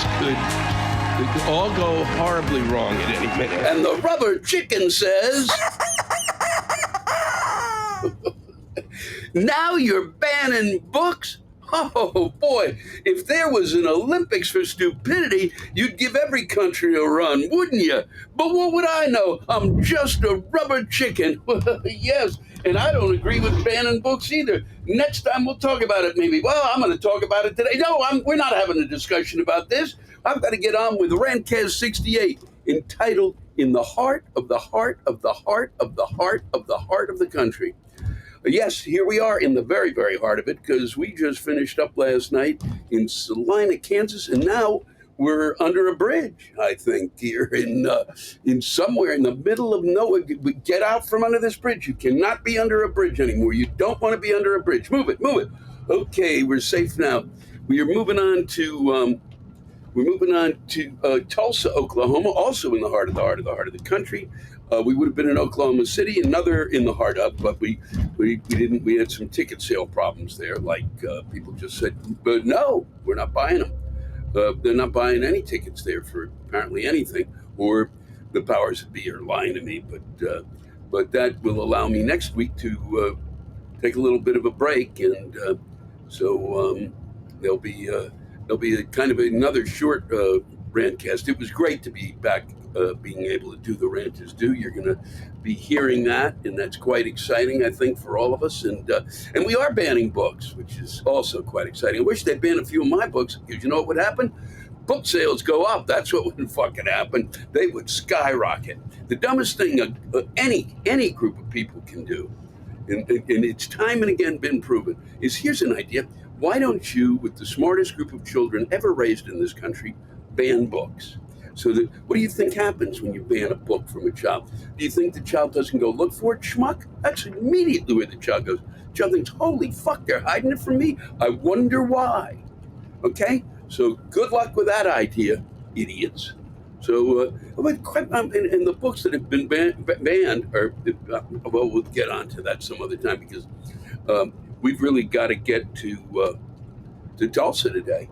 this could all go horribly wrong at any minute. And the rubber chicken says, now you're banning books? Oh boy, if there was an Olympics for stupidity, you'd give every country a run, wouldn't you? But what would I know? I'm just a rubber chicken. Yes, and I don't agree with banning books either. Next time we'll talk about it maybe. Well, I'm going to talk about it today. No, we're not having a discussion about this. I've got to get on with Rantcast 68, entitled In the Heart of the Heart of the Heart of the Heart of the Heart of the Country. Yes, here we are in the very, very heart of it, because we just finished up last night in Salina, Kansas, and now we're under a bridge, I think, here in somewhere in the middle of nowhere. Get out from under this bridge. You cannot be under a bridge anymore. You don't want to be under a bridge. Move it, move it. Okay, we're safe now. We are moving on to Tulsa, Oklahoma, also in the heart of the country. We would have been in Oklahoma City, another in the heart of, but we didn't. We had some ticket sale problems there. Like people just said, but no, we're not buying them. They're not buying any tickets there for apparently anything, or the powers that be are lying to me. But that will allow me next week to take a little bit of a break, and so there'll be a kind of another short rantcast. It was great to be back. Being able to do the rant is due. You're going to be hearing that, and that's quite exciting, I think, for all of us. And we are banning books, which is also quite exciting. I wish they'd ban a few of my books, because you know what would happen? Book sales go up. That's what would fucking happen. They would skyrocket. The dumbest thing any group of people can do, and it's time and again been proven, is here's an idea. Why don't you, with the smartest group of children ever raised in this country, ban books? So what do you think happens when you ban a book from a child? Do you think the child doesn't go look for it, schmuck? That's immediately where the child goes. The child thinks, holy fuck, they're hiding it from me? I wonder why. Okay? So good luck with that idea, idiots. So, and the books that have been banned are, well, we'll get on to that some other time, because we've really got to get to Tulsa today.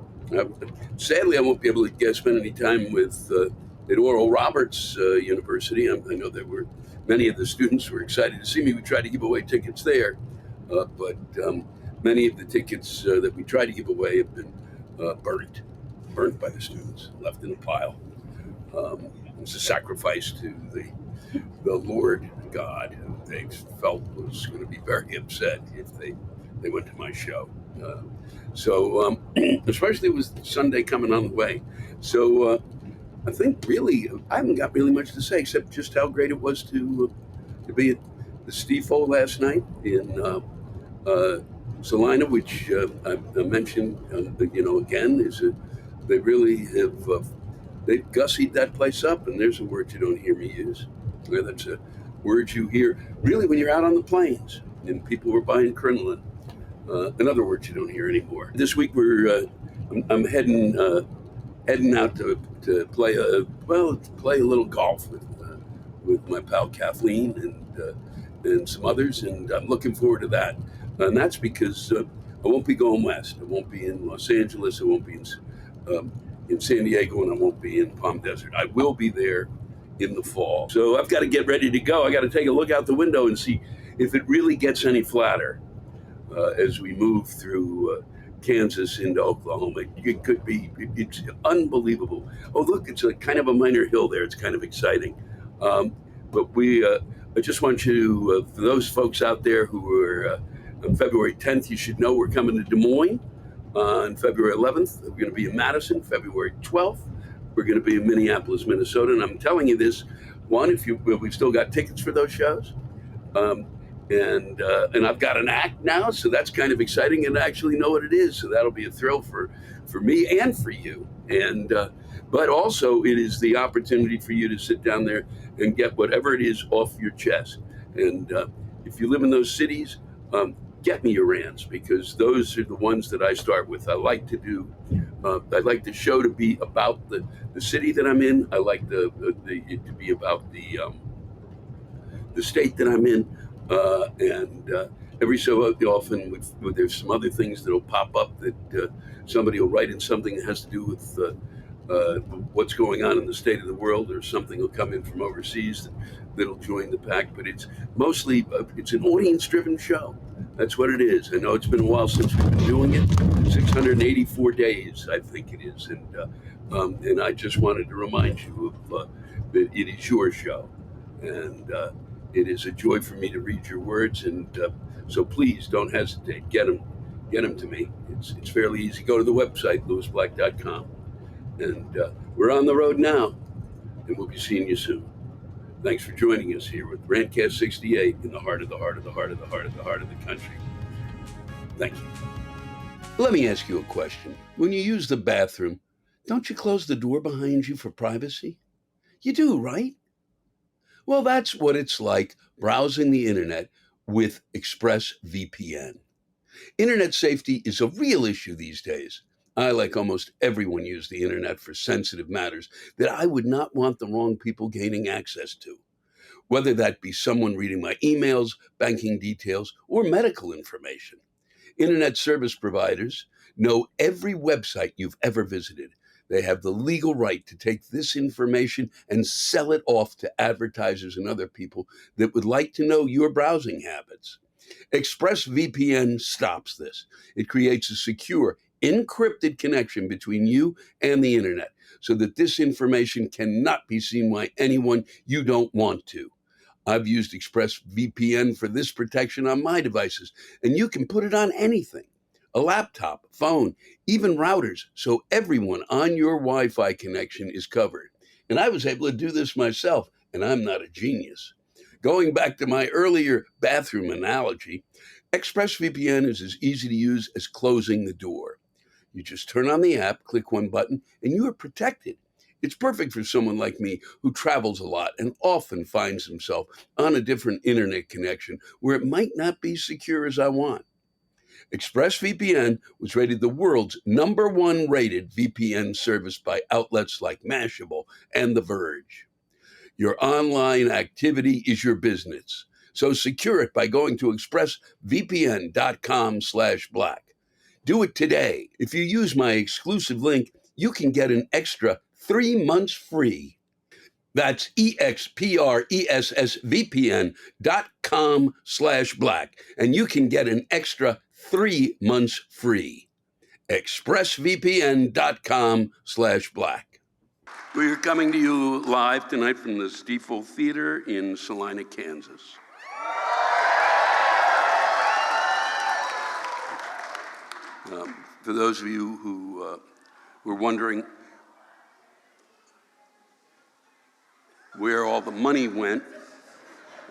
Sadly, I won't be able to spend any time with at Oral Roberts University. I know there were many of the students were excited to see me. We tried to give away tickets there, but many of the tickets that we tried to give away have been burnt by the students, left in a pile. It was a sacrifice to the Lord God, who they felt was going to be very upset if they went to my show. So especially with Sunday coming on the way. So I think really, I haven't got really much to say except just how great it was to be at the Stifo last night in Salina, which I mentioned, again, is they really have, they've gussied that place up, and there's a word you don't hear me use. Yeah, that's a word you hear really when you're out on the plains and people were buying crinoline. Another word you don't hear anymore. This week I'm heading out to play a little golf with my pal Kathleen and some others, and I'm looking forward to that. And that's because I won't be going west. I won't be in Los Angeles. I won't be in San Diego, and I won't be in Palm Desert. I will be there in the fall. So I've got to get ready to go. I got to take a look out the window and see if it really gets any flatter. As we move through Kansas into Oklahoma, it could be, it's unbelievable. Oh, look, it's a kind of a minor hill there. It's kind of exciting. But I just want you to, for those folks out there who are on February 10th, you should know we're coming to Des Moines. On February 11th, we're going to be in Madison. February 12th, we're going to be in Minneapolis, Minnesota. And I'm telling you this, one, we've still got tickets for those shows. And I've got an act now, so that's kind of exciting, and I actually know what it is, so that'll be a thrill for me and for you. And but also it is the opportunity for you to sit down there and get whatever it is off your chest. And if you live in those cities, get me your rants, because those are the ones that I start with. I like to do. I like the show to be about the city that I'm in. I like it to be about the state that I'm in. And every so often, there's some other things that'll pop up that somebody will write in something that has to do with what's going on in the state of the world, or something will come in from overseas that'll join the pack. But it's mostly it's an audience-driven show. That's what it is. I know it's been a while since we've been doing it. 684 days, I think it is, and I just wanted to remind you of that it is your show, and it is a joy for me to read your words, and so please don't hesitate. Get them to me. It's fairly easy. Go to the website lewisblack.com, and we're on the road now, and we'll be seeing you soon. Thanks for joining us here with Rantcast 68 in the heart of the heart of the heart of the heart of the heart of the country. Thank you. Let me ask you a question. When you use the bathroom, don't you close the door behind you for privacy? You do, right? Well, that's what it's like browsing the internet with ExpressVPN. Internet safety is a real issue these days. I, like almost everyone, use the internet for sensitive matters that I would not want the wrong people gaining access to, whether that be someone reading my emails, banking details, or medical information. Internet service providers know every website you've ever visited. They have the legal right to take this information and sell it off to advertisers and other people that would like to know your browsing habits. ExpressVPN stops this. It creates a secure, encrypted connection between you and the internet so that this information cannot be seen by anyone you don't want to. I've used ExpressVPN for this protection on my devices, and you can put it on anything. A laptop, phone, even routers, so everyone on your Wi-Fi connection is covered. And I was able to do this myself, and I'm not a genius. Going back to my earlier bathroom analogy, ExpressVPN is as easy to use as closing the door. You just turn on the app, click one button, and you are protected. It's perfect for someone like me who travels a lot and often finds himself on a different internet connection where it might not be secure as I want. ExpressVPN was rated the world's #1 rated VPN service by outlets like Mashable and The Verge. Your online activity is your business, so secure it by going to expressvpn.com/black. Do it today. If you use my exclusive link, you can get an extra 3 months free. That's expressvpn.com/black, and you can get an extra 3 months free. expressvpn.com/black. We're coming to you live tonight from the Stiefel Theater in Salina, Kansas. For those of you who were wondering where all the money went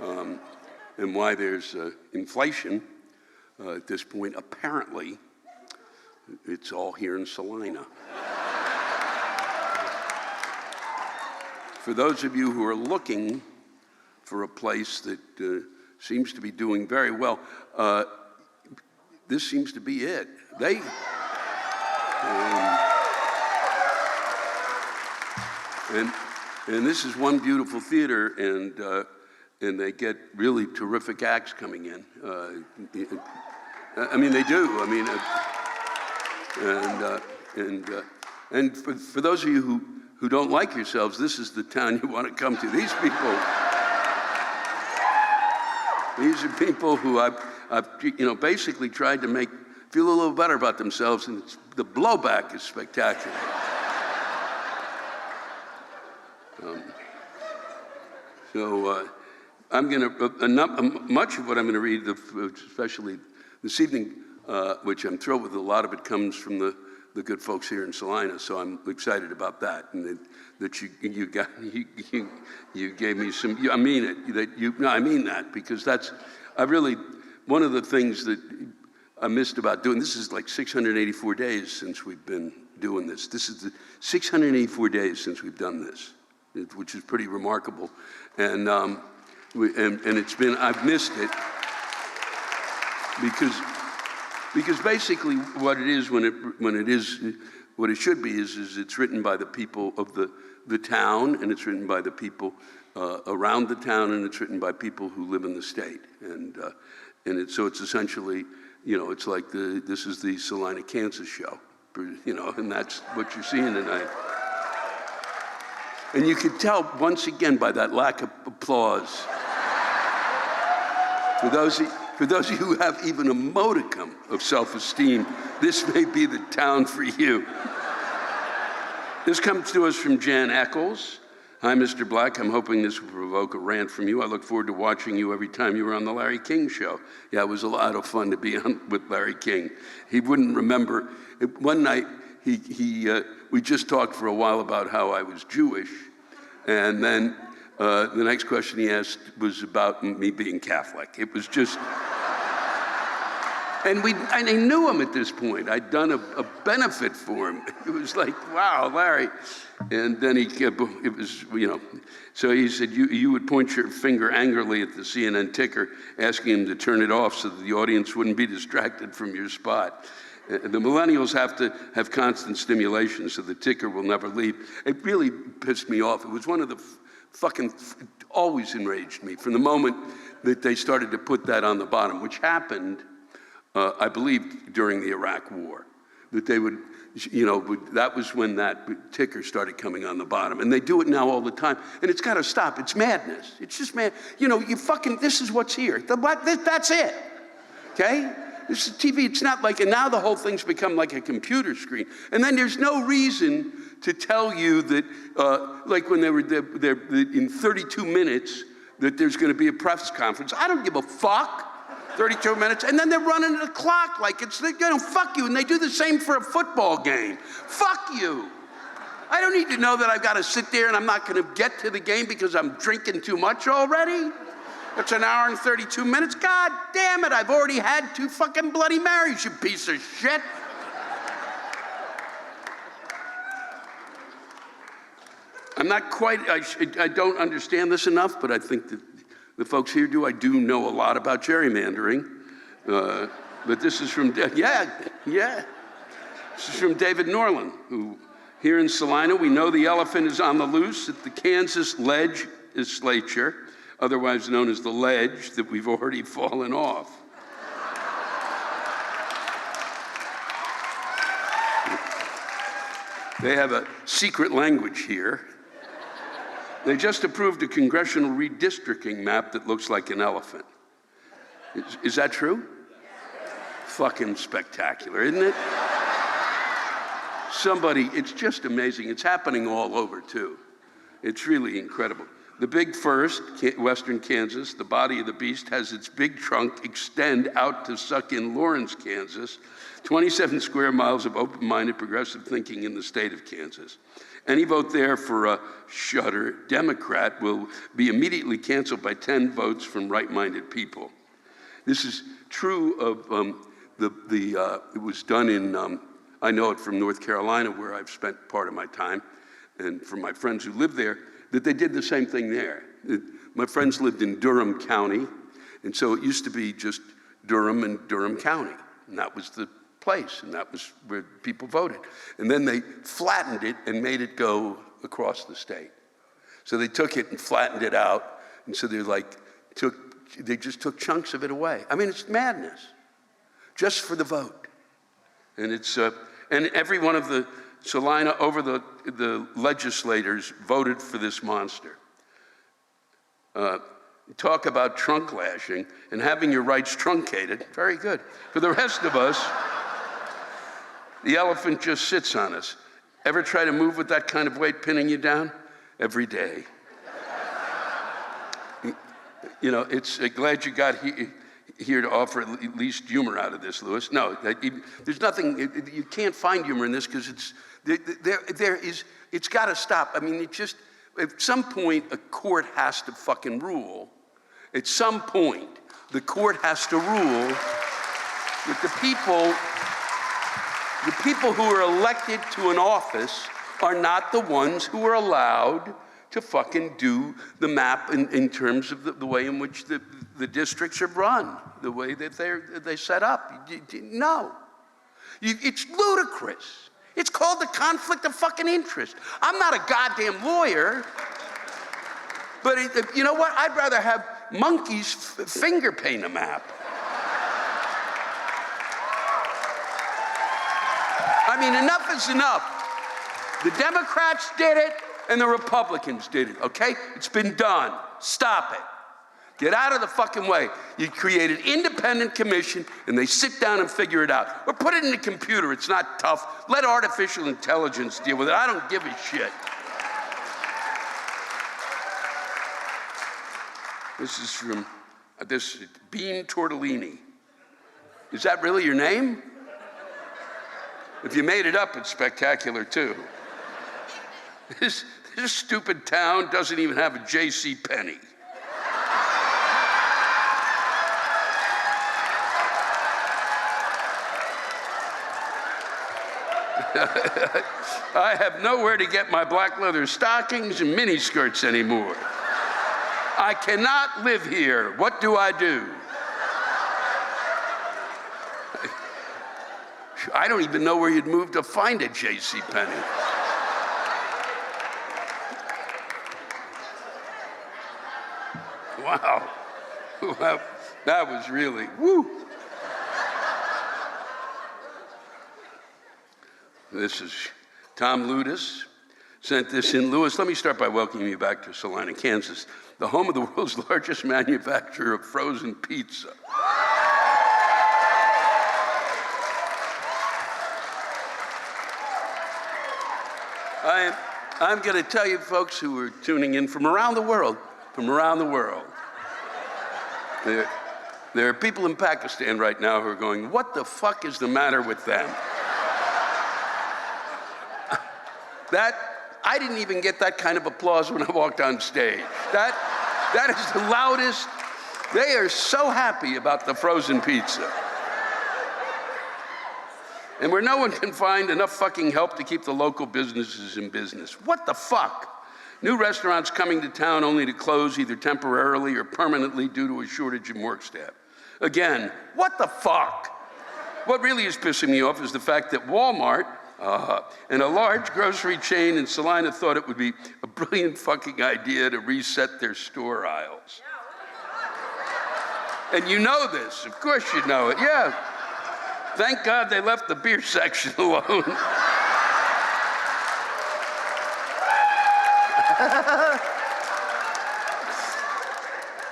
and why there's inflation at this point, apparently it's all here in Salina. For those of you who are looking for a place that seems to be doing very well, this seems to be it. And this is one beautiful theater, and they get really terrific acts coming in. I mean, they do. I mean, and for those of you who don't like yourselves, this is the town you want to come to. These are people who I've basically tried to make feel a little better about themselves, and the blowback is spectacular. I'm going to, much of what I'm going to read, especially this evening, which I'm thrilled with, a lot of it comes from the good folks here in Salina, so I'm excited about that, and that you gave me some. I mean it. I mean that, because one of the things that I missed about doing this is like 684 days since we've been doing this. This is the 684 days since we've done this, which is pretty remarkable, and it's been, I've missed it because basically what it is what it should be is it's written by the people of the town, and it's written by the people around the town, and it's written by people who live in the state, and so it's essentially, it's like this is the Salina, Kansas show, and that's what you're seeing tonight. And you could tell once again by that lack of applause. For those of you who have even a modicum of self-esteem, this may be the town for you. This comes to us from Jan Eccles. Hi, Mr. Black. I'm hoping this will provoke a rant from you. I look forward to watching you every time you were on the Larry King show. Yeah, it was a lot of fun to be on with Larry King. He wouldn't remember. One night, we just talked for a while about how I was Jewish, and then the next question he asked was about me being Catholic. It was just, and I knew him at this point. I'd done a benefit for him. It was like, wow, Larry. And then it was, so he said, you would point your finger angrily at the CNN ticker, asking him to turn it off so that the audience wouldn't be distracted from your spot. The millennials have to have constant stimulation so the ticker will never leave. It really pissed me off. It was one of the always enraged me from the moment that they started to put that on the bottom, which happened, I believe, during the Iraq War. That they would, that was when that ticker started coming on the bottom. And they do it now all the time. And it's got to stop. It's madness. It's just mad. This is what's here. That's it. Okay? This is TV. It's not like, and now the whole thing's become like a computer screen. And then there's no reason to tell you that, like when they were there in 32 minutes, that there's going to be a press conference. I don't give a fuck. 32 minutes, and then they're running the clock like it's, fuck you, and they do the same for a football game. Fuck you. I don't need to know that I've got to sit there and I'm not going to get to the game because I'm drinking too much already. It's an hour and 32 minutes. God damn it, I've already had 2 fucking Bloody Marys, you piece of shit. I'm not quite, I don't understand this enough, but I think that the folks here do. I do know a lot about gerrymandering, but this is from, This is from David Norland, who here in Salina, we know the elephant is on the loose at the Kansas legislature, otherwise known as the ledge, that we've already fallen off. They have a secret language here. They just approved a congressional redistricting map that looks like an elephant. Is that true? Fucking spectacular, isn't it? It's just amazing. It's happening all over, too. It's really incredible. The big first, western Kansas, the body of the beast, has its big trunk extend out to suck in Lawrence, Kansas, 27 square miles of open-minded progressive thinking in the state of Kansas. Any vote there for a shudder Democrat will be immediately canceled by 10 votes from right-minded people. This is true of it was done in, I know it from North Carolina, where I've spent part of my time, and from my friends who live there, that they did the same thing there. My friends lived in Durham County, and so it used to be just Durham and Durham County, and that was the place, and that was where people voted. And then they flattened it and made it go across the state. So they took it and flattened it out, and so they just took chunks of it away. I mean, it's madness, just for the vote. And it's and every one of the Salina over the legislators voted for this monster. Talk about trunk lashing and having your rights truncated. Very good. For the rest of us, the elephant just sits on us. Ever try to move with that kind of weight pinning you down? Every day. It's glad you got here to offer at least humor out of this, Louis. No, there's nothing, you can't find humor in this because it's got to stop. I mean, at some point, a court has to fucking rule. At some point, the court has to rule that the people who are elected to an office are not the ones who are allowed to fucking do the map in terms of the way in which the districts are run, the way that they set up. No. It's ludicrous. It's called the conflict of fucking interest. I'm not a goddamn lawyer, but you know what? I'd rather have monkeys finger paint a map. I mean, enough is enough. The Democrats did it. and the Republicans did it, okay? It's been done. Stop it. Get out of the fucking way. You create an independent commission, and they sit down and figure it out. Or put it in the computer. It's not tough. Let artificial intelligence deal with it. I don't give a shit. This is from Bean Tortellini. Is that really your name? If you made it up, it's spectacular, too. This stupid town doesn't even have a J.C. Penney. I have nowhere to get my black leather stockings and miniskirts anymore. I cannot live here. What do I do? I don't even know where you'd move to find a J.C. Penney. Wow. Well, that was really, woo. This is Tom Ludis, sent this in. Lewis, let me start by welcoming you back to Salina, Kansas, the home of the world's largest manufacturer of frozen pizza. I'm going to tell you folks who are tuning in from around the world, there are people in Pakistan right now who are going, what the fuck is the matter with them? I didn't even get that kind of applause when I walked on stage. That is the loudest. They are so happy about the frozen pizza. And where no one can find enough fucking help to keep the local businesses in business. What the fuck? New restaurants coming to town only to close either temporarily or permanently due to a shortage in work staff. Again, what the fuck? What really is pissing me off is the fact that Walmart and a large grocery chain in Salina thought it would be a brilliant fucking idea to reset their store aisles. And you know this, of course you know it, yeah. Thank God they left the beer section alone.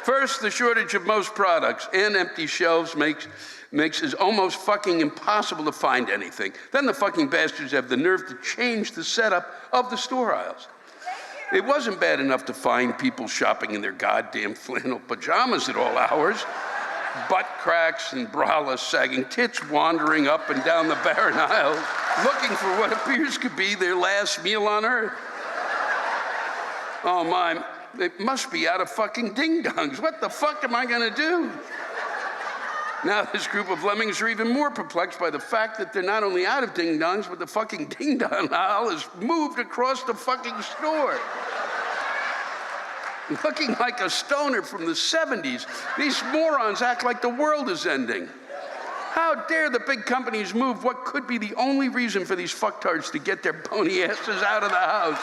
First, the shortage of most products and empty shelves makes it almost fucking impossible to find anything. Then the fucking bastards have the nerve to change the setup of the store aisles. It wasn't bad enough to find people shopping in their goddamn flannel pajamas at all hours. Butt cracks and braless sagging, tits wandering up and down the barren aisles, looking for what appears to be their last meal on earth. Oh my, they must be out of fucking ding-dongs. What the fuck am I gonna do? Now this group of lemmings are even more perplexed by the fact that they're not only out of ding-dongs, but the fucking ding-dong aisle is moved across the fucking store. Looking like a stoner from the 70s, these morons act like the world is ending. How dare the big companies move what could be the only reason for these fucktards to get their bony asses out of the house?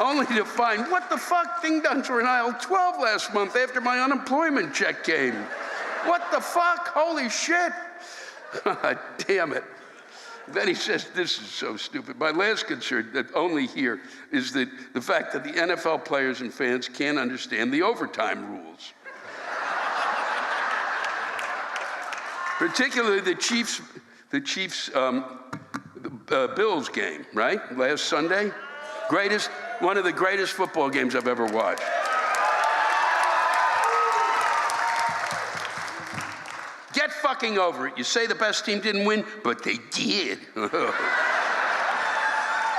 Only to find, what the fuck, ding-dongs were in aisle 12 last month after my unemployment check came. What the fuck, holy shit. Damn it. Then he says, this is so stupid. My last concern, that only here, is that the fact that the NFL players and fans can't understand the overtime rules. Particularly the Chiefs Bills game, right? Last Sunday. One of the greatest football games I've ever watched. Get fucking over it. You say the best team didn't win, but they did.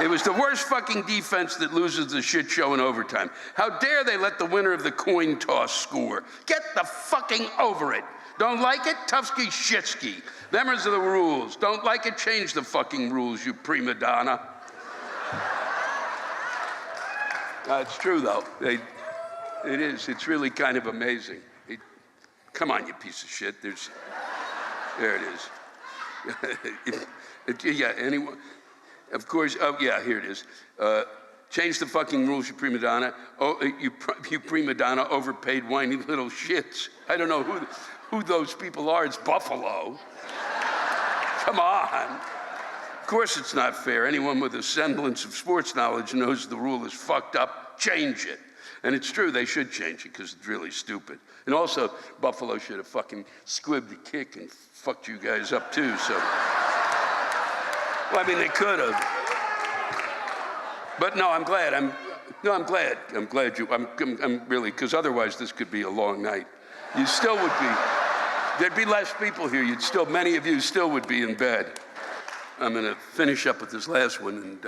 It was the worst fucking defense that loses the shit show in overtime. How dare they let the winner of the coin toss score? Get the fucking over it. Don't like it? Tufsky shitsky. Members of the rules. Don't like it? Change the fucking rules, you prima donna. It's true, though. It is. It's really kind of amazing. Come on, you piece of shit. There it is. Yeah, anyone? Of course. Oh, yeah, here it is. Change the fucking rules, you prima donna. Oh, you prima donna, overpaid, whiny little shits. I don't know who those people are. It's Buffalo. Come on. Of course it's not fair. Anyone with a semblance of sports knowledge knows the rule is fucked up. Change it. And it's true, they should change it because it's really stupid. And also, Buffalo should have fucking squibbed the kick and fucked you guys up too, so. Well, I mean, they could have. But no, I'm glad. I'm glad you, I'm really, because otherwise this could be a long night. You still would be, there'd be less people here. Many of you still would be in bed. I'm gonna finish up with this last one, and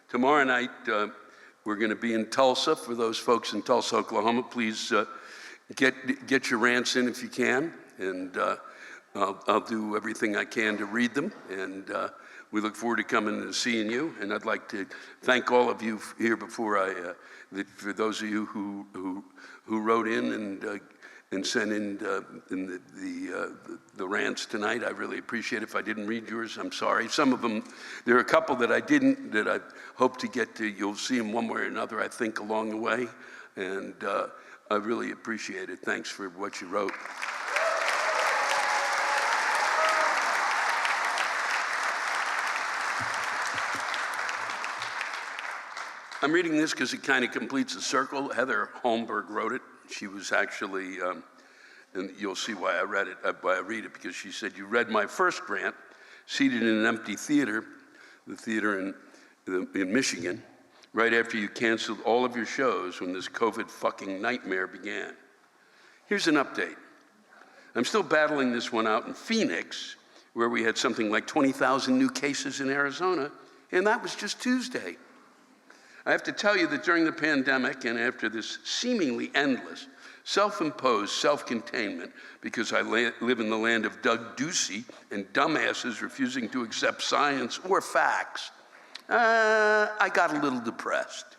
tomorrow night, we're gonna be in Tulsa. For those folks in Tulsa, Oklahoma, please get your rants in if you can, and I'll do everything I can to read them, and we look forward to coming and seeing you. And I'd like to thank all of you here before for those of you who wrote in and sent in the rants tonight. I really appreciate it. If I didn't read yours, I'm sorry. Some of them, there are a couple that I didn't, that I hope to get to. You'll see them one way or another, I think, along the way. And I really appreciate it. Thanks for what you wrote. I'm reading this because it kind of completes a circle. Heather Holmberg wrote it. She was actually, and you'll see why I read it, because she said, "You read my first rant, seated in an empty theater, the theater in Michigan, right after you canceled all of your shows when this COVID fucking nightmare began. Here's an update. I'm still battling this one out in Phoenix, where we had something like 20,000 new cases in Arizona, and that was just Tuesday. I have to tell you that during the pandemic and after this seemingly endless, self-imposed self-containment, because I live in the land of Doug Ducey and dumbasses refusing to accept science or facts, I got a little depressed.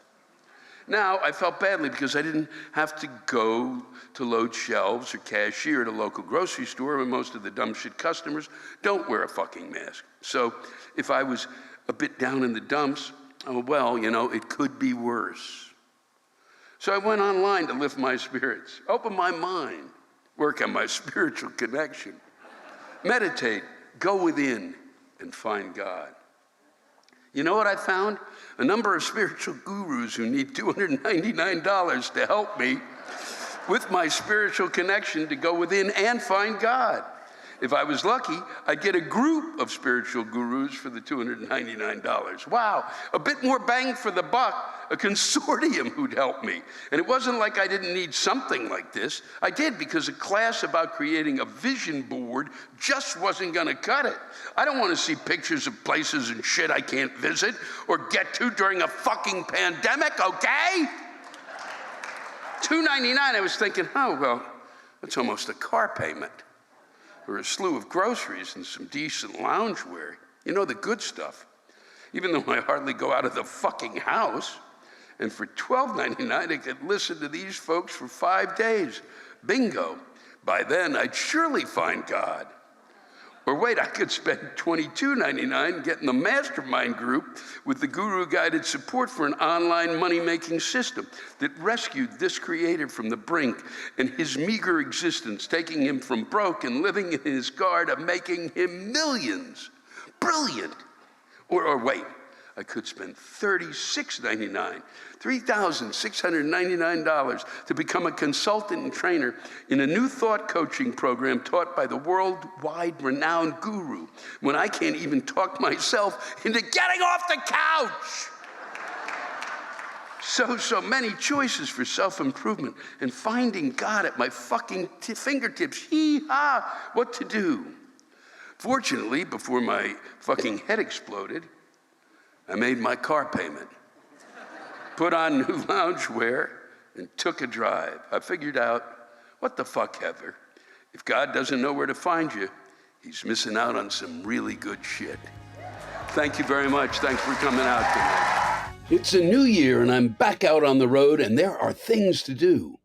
Now, I felt badly because I didn't have to go to load shelves or cashier at a local grocery store when most of the dumb shit customers don't wear a fucking mask. So if I was a bit down in the dumps, oh, well, it could be worse. So I went online to lift my spirits, open my mind, work on my spiritual connection, meditate, go within, and find God. You know what I found? A number of spiritual gurus who need $299 to help me with my spiritual connection to go within and find God. If I was lucky, I'd get a group of spiritual gurus for the $299. Wow, a bit more bang for the buck, a consortium who'd help me. And it wasn't like I didn't need something like this. I did, because a class about creating a vision board just wasn't gonna cut it. I don't wanna see pictures of places and shit I can't visit or get to during a fucking pandemic, okay? $299, I was thinking, oh, well, that's almost a car payment, or a slew of groceries and some decent loungewear. The good stuff. Even though I hardly go out of the fucking house. And for $12.99, I could listen to these folks for 5 days. Bingo. By then, I'd surely find God. Or wait, I could spend $22.99 getting the mastermind group with the guru-guided support for an online money-making system that rescued this creator from the brink and his meager existence, taking him from broke and living in his car to making him millions. Brilliant. Or wait, I could spend $36.99, $3,699 to become a consultant and trainer in a new thought coaching program taught by the worldwide renowned guru, when I can't even talk myself into getting off the couch. So many choices for self-improvement and finding God at my fucking fingertips. Hee-ha, what to do? Fortunately, before my fucking head exploded, I made my car payment, put on new loungewear, and took a drive. I figured out, what the fuck, Heather? If God doesn't know where to find you, he's missing out on some really good shit. Thank you very much. Thanks for coming out tonight. It's a new year, and I'm back out on the road, and there are things to do.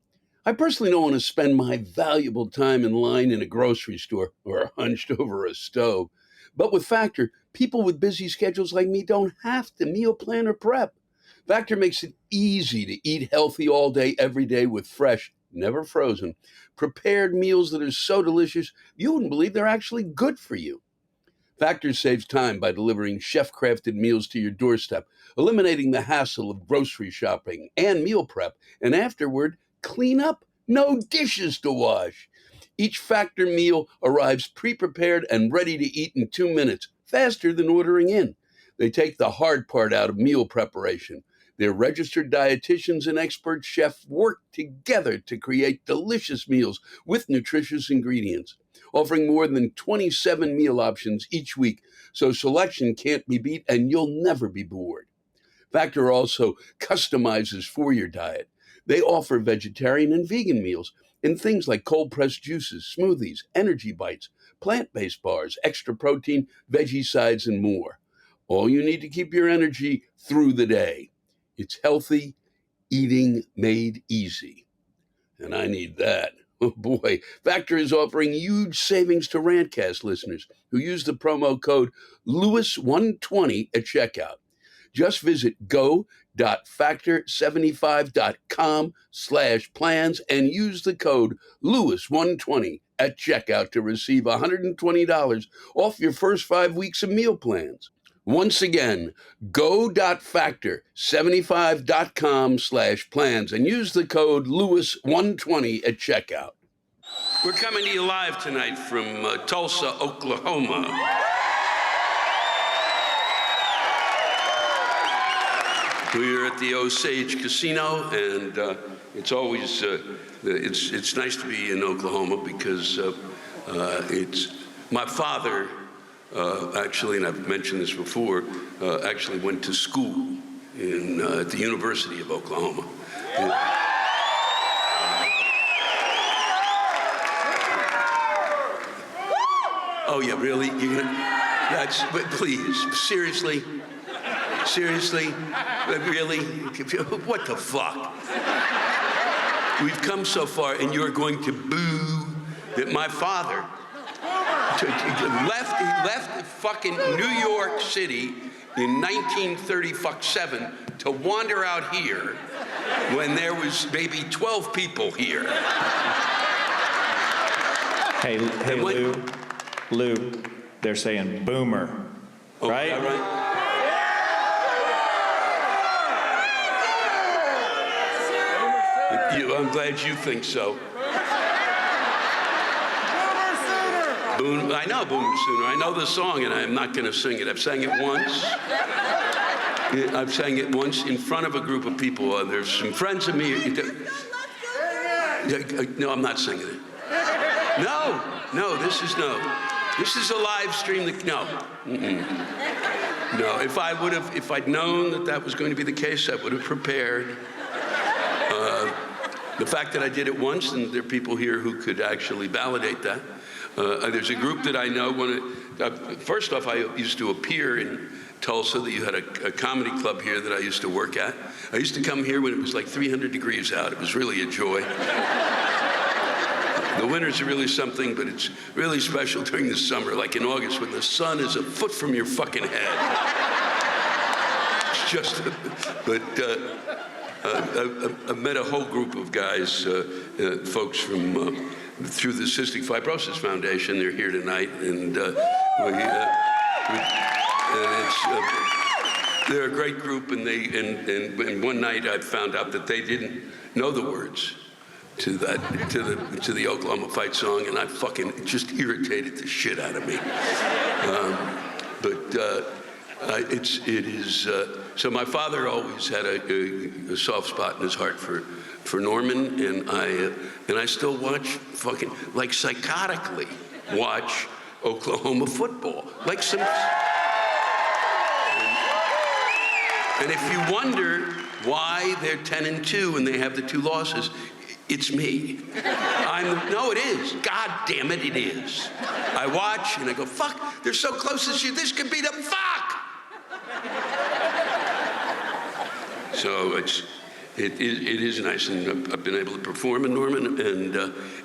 I personally don't want to spend my valuable time in line in a grocery store or hunched over a stove. But with Factor, people with busy schedules like me don't have to meal plan or prep. Factor makes it easy to eat healthy all day, every day with fresh, never frozen, prepared meals that are so delicious you wouldn't believe they're actually good for you. Factor saves time by delivering chef-crafted meals to your doorstep, eliminating the hassle of grocery shopping and meal prep, and afterward, clean up. No dishes to wash. Each Factor meal arrives pre-prepared and ready to eat in 2 minutes, faster than ordering in. They take the hard part out of meal preparation. Their registered dietitians and expert chefs work together to create delicious meals with nutritious ingredients, offering more than 27 meal options each week, so selection can't be beat and you'll never be bored. Factor also customizes for your diet. They offer vegetarian and vegan meals in things like cold-pressed juices, smoothies, energy bites, plant-based bars, extra protein, veggie sides, and more. All you need to keep your energy through the day. It's healthy eating made easy. And I need that. Oh boy, Factor is offering huge savings to Rantcast listeners who use the promo code Lewis120 at checkout. Just visit go.factor75.com/plans and use the code Lewis120 at checkout to receive $120 off your first 5 weeks of meal plans. Once again, go.factor75.com/plans and use the code Lewis120 at checkout. We're coming to you live tonight from Tulsa, Oklahoma. We're at the Osage Casino, and it's always it's nice to be in Oklahoma because it's my father. Actually, and I've mentioned this before, actually went to school at the University of Oklahoma. Oh yeah, really? You're gonna? That's, but please, seriously, really? What the fuck? We've come so far, and you're going to boo that my father. He left fucking New York City in 1937 to wander out here when there was maybe 12 people here. Hey, Lou, they're saying boomer, right? Yeah, right. I'm glad you think so. I know Boomer Sooner. I know the song, and I'm not going to sing it. I've sang it once. I've sang it once in front of a group of people. There's some friends of me. No, I'm not singing it. No, this is no. This is a live stream. No. No, if I'd known that was going to be the case, I would have prepared. The fact that I did it once, and there are people here who could actually validate that. There's a group that I know. First off, I used to appear in Tulsa. That you had a comedy club here that I used to work at. I used to come here when it was like 300 degrees out. It was really a joy. The winters are really something, but it's really special during the summer, like in August when the sun is a foot from your fucking head. It's just, but I met a whole group of guys, folks from through the Cystic Fibrosis Foundation. They're here tonight, and they're a great group. And one night I found out that they didn't know the words to the Oklahoma fight song, and I fucking just irritated the shit out of me. So my father always had a soft spot in his heart for Norman, and I still watch fucking, like, psychotically watch Oklahoma football, like some. And if you wonder why they're 10-2 and they have the 2 losses, it's me. No, it is. God damn it, it is. I watch and I go, fuck, they're so close this year. This could be the fuck. So it is nice, and I've been able to perform in Norman,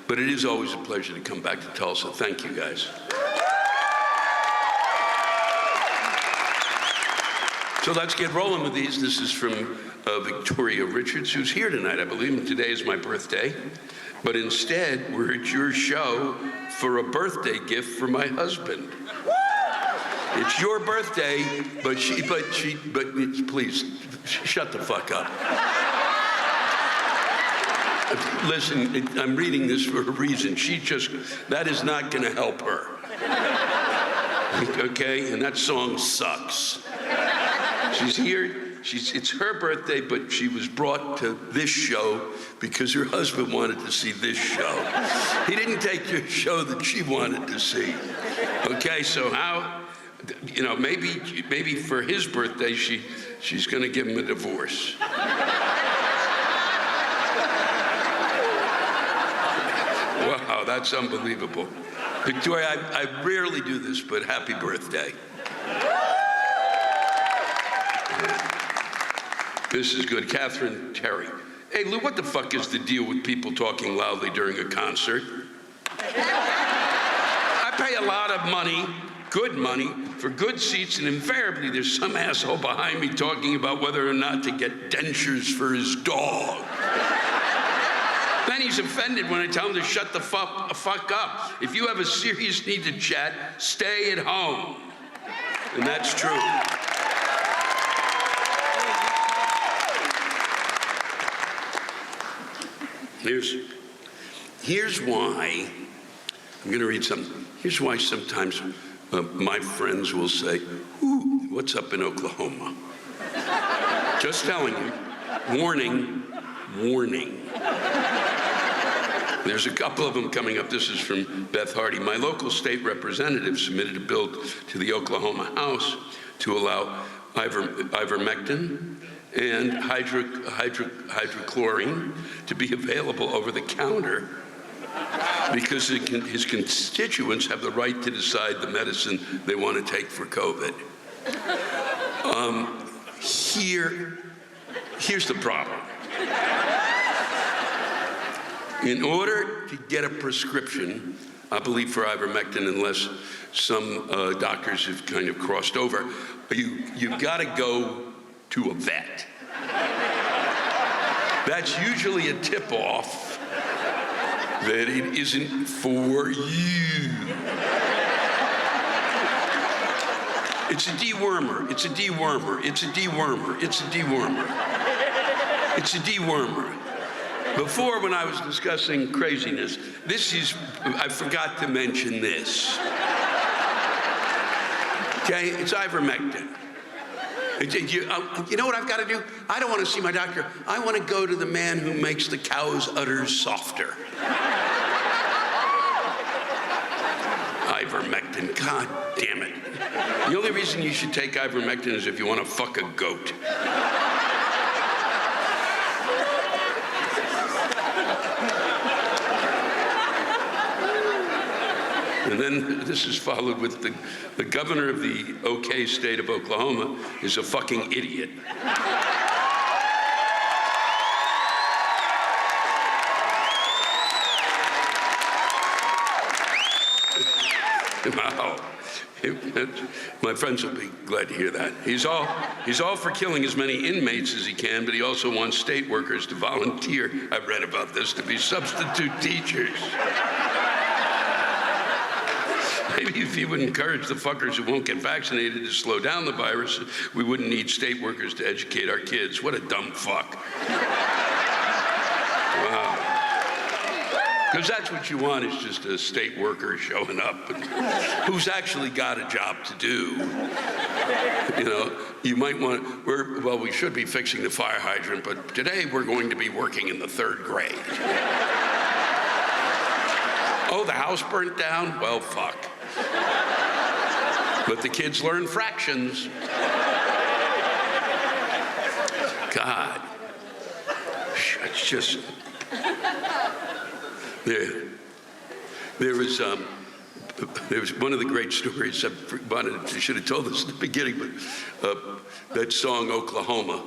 but it is always a pleasure to come back to Tulsa. Thank you, guys. So let's get rolling with these. This is from Victoria Richards, who's here tonight, I believe, and today is my birthday. But instead, we're at your show for a birthday gift for my husband. It's your birthday, but please, shut the fuck up. Listen, I'm reading this for a reason. That is not going to help her. Okay? And that song sucks. She's here. It's her birthday, but she was brought to this show because her husband wanted to see this show. He didn't take the show that she wanted to see. Okay, so how, maybe for his birthday, she's going to give him a divorce. Wow, that's unbelievable. Victoria, I rarely do this, but happy birthday. This is good. Catherine Terry. Hey, Lou, what the fuck is the deal with people talking loudly during a concert? I pay a lot of money, good money, for good seats, and invariably there's some asshole behind me talking about whether or not to get dentures for his dog. Then he's offended when I tell him to shut the fuck up. If you have a serious need to chat, stay at home. And that's true. Here's why, I'm going to read something. Here's why sometimes my friends will say, "Ooh, what's up in Oklahoma?" Just telling you, warning, warning. There's a couple of them coming up. This is from Beth Hardy. My local state representative submitted a bill to the Oklahoma House to allow ivermectin and hydrochlorine to be available over the counter because his constituents have the right to decide the medicine they want to take for COVID. Here's the problem. In order to get a prescription, I believe for ivermectin, unless some doctors have kind of crossed over, you've got to go to a vet. That's usually a tip-off that it isn't for you. It's a dewormer. It's a dewormer. It's a dewormer. It's a dewormer. It's a dewormer. Before, when I was discussing craziness, I forgot to mention this. Okay, it's ivermectin. You know what I've got to do? I don't want to see my doctor. I want to go to the man who makes the cow's udders softer. Ivermectin, God damn it. The only reason you should take ivermectin is if you want to fuck a goat. And then this is followed with the governor of the OK state of Oklahoma is a fucking idiot. Wow. My friends will be glad to hear that. He's all for killing as many inmates as he can, but he also wants state workers to volunteer, I've read about this, to be substitute teachers. Maybe if he would encourage the fuckers who won't get vaccinated to slow down the virus, we wouldn't need state workers to educate our kids. What a dumb fuck. Wow. Because that's what you want, is just a state worker showing up and who's actually got a job to do. You know, you might want, we should be fixing the fire hydrant, but today we're going to be working in the 3rd grade. Oh, the house burnt down? Well, fuck. But the kids learn fractions. God. It's just... There was one of the great stories. I should have told this at the beginning, but that song, Oklahoma.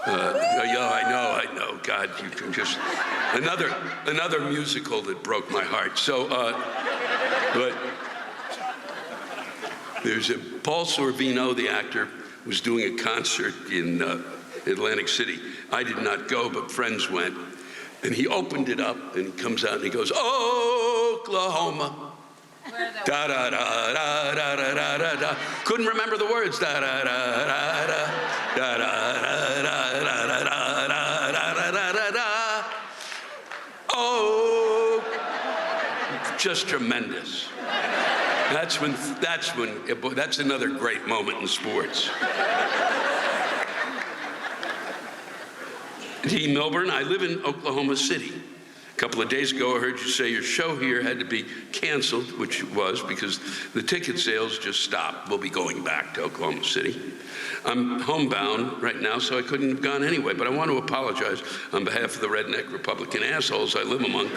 Yeah, I know. God, you can just... Another musical that broke my heart. So, but there's Paul Sorvino, the actor, was doing a concert in Atlantic City. I did not go, but friends went. And he opened it up, and he comes out and he goes, "Oklahoma." Da da da da da da da da da. Couldn't remember the words. Da da da da da da da da da da da da da da. Oh, just tremendous. That's another great moment in sports. T. Milburn, I live in Oklahoma City. A couple of days ago, I heard you say your show here had to be canceled, which it was because the ticket sales just stopped. We'll be going back to Oklahoma City. I'm homebound right now, so I couldn't have gone anyway, but I want to apologize on behalf of the redneck Republican assholes I live among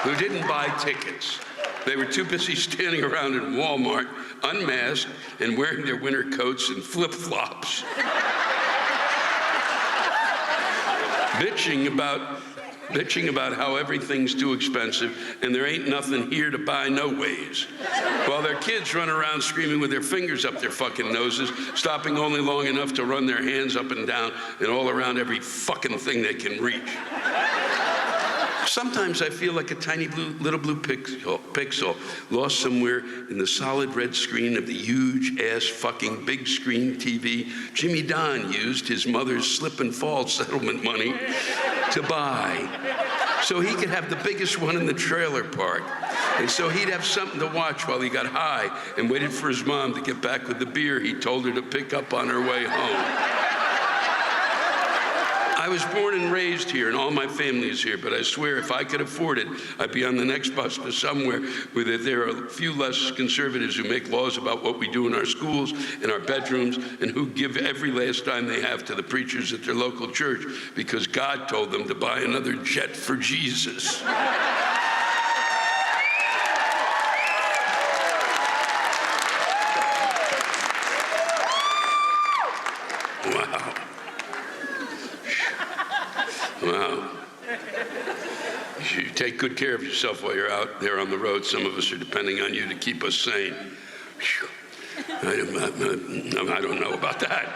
who didn't buy tickets. They were too busy standing around in Walmart, unmasked, and wearing their winter coats and flip-flops. bitching about how everything's too expensive and there ain't nothing here to buy no ways. While their kids run around screaming with their fingers up their fucking noses, stopping only long enough to run their hands up and down and all around every fucking thing they can reach. Sometimes I feel like a tiny little blue pixel lost somewhere in the solid red screen of the huge ass fucking big screen TV Jimmy Don used his mother's slip and fall settlement money to buy, so he could have the biggest one in the trailer park. And so he'd have something to watch while he got high and waited for his mom to get back with the beer he told her to pick up on her way home. I was born and raised here, and all my family is here, but I swear if I could afford it, I'd be on the next bus to somewhere where there are a few less conservatives who make laws about what we do in our schools, in our bedrooms, and who give every last dime they have to the preachers at their local church because God told them to buy another jet for Jesus. Wow. You should take good care of yourself while you're out there on the road. Some of us are depending on you to keep us sane. I don't know about that.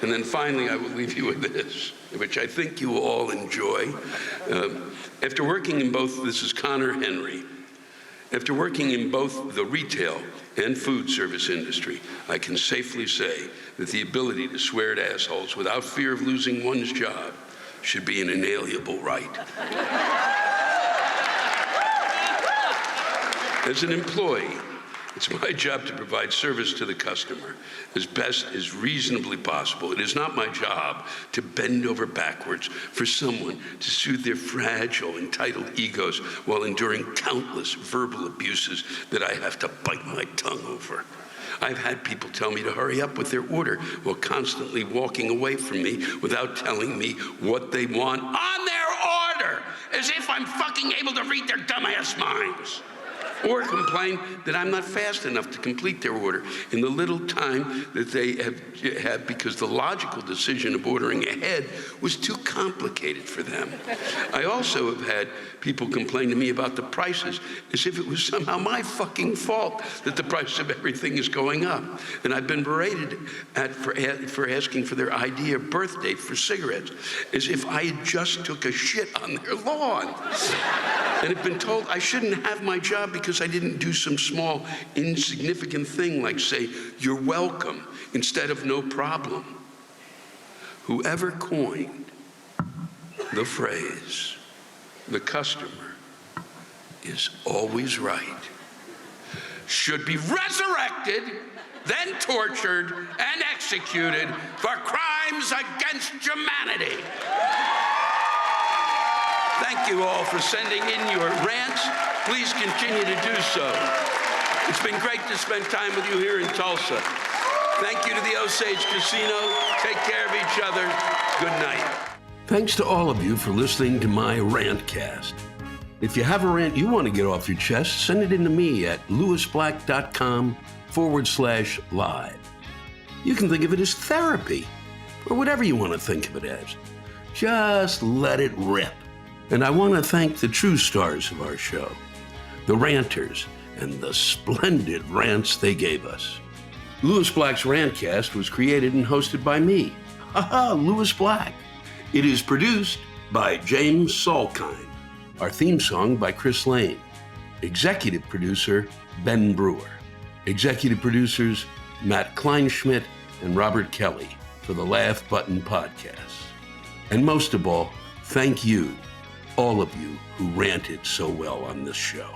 And then finally, I will leave you with this, which I think you will all enjoy. After working in both, this is Connor Henry. After working in both the retail and food service industry, I can safely say that the ability to swear at assholes without fear of losing one's job should be an inalienable right. As an employee, it's my job to provide service to the customer as best as reasonably possible. It is not my job to bend over backwards for someone to soothe their fragile, entitled egos while enduring countless verbal abuses that I have to bite my tongue over. I've had people tell me to hurry up with their order while constantly walking away from me without telling me what they want on their order, as if I'm fucking able to read their dumbass minds. Or complain that I'm not fast enough to complete their order in the little time that they have because the logical decision of ordering ahead was too complicated for them. I also have had people complain to me about the prices as if it was somehow my fucking fault that the price of everything is going up. And I've been berated for asking for their ID or birth date for cigarettes as if I had just took a shit on their lawn. And have been told I shouldn't have my job because I didn't do some small, insignificant thing like say, "You're welcome," instead of "no problem." Whoever coined the phrase, "the customer is always right," should be resurrected, then tortured and executed for crimes against humanity. Thank you all for sending in your rants. Please continue to do so. It's been great to spend time with you here in Tulsa. Thank you to the Osage Casino. Take care of each other. Good night. Thanks to all of you for listening to my Rantcast. If you have a rant you want to get off your chest, send it in to me at lewisblack.com/live. You can think of it as therapy, or whatever you want to think of it as. Just let it rip. And I want to thank the true stars of our show, the ranters, and the splendid rants they gave us. Lewis Black's Rantcast was created and hosted by me, Lewis Black. It is produced by James Salkind. Our theme song by Chris Lane. Executive producer, Ben Brewer. Executive producers, Matt Kleinschmidt and Robert Kelly for the Laugh Button Podcast. And most of all, thank you, all of you who ranted so well on this show.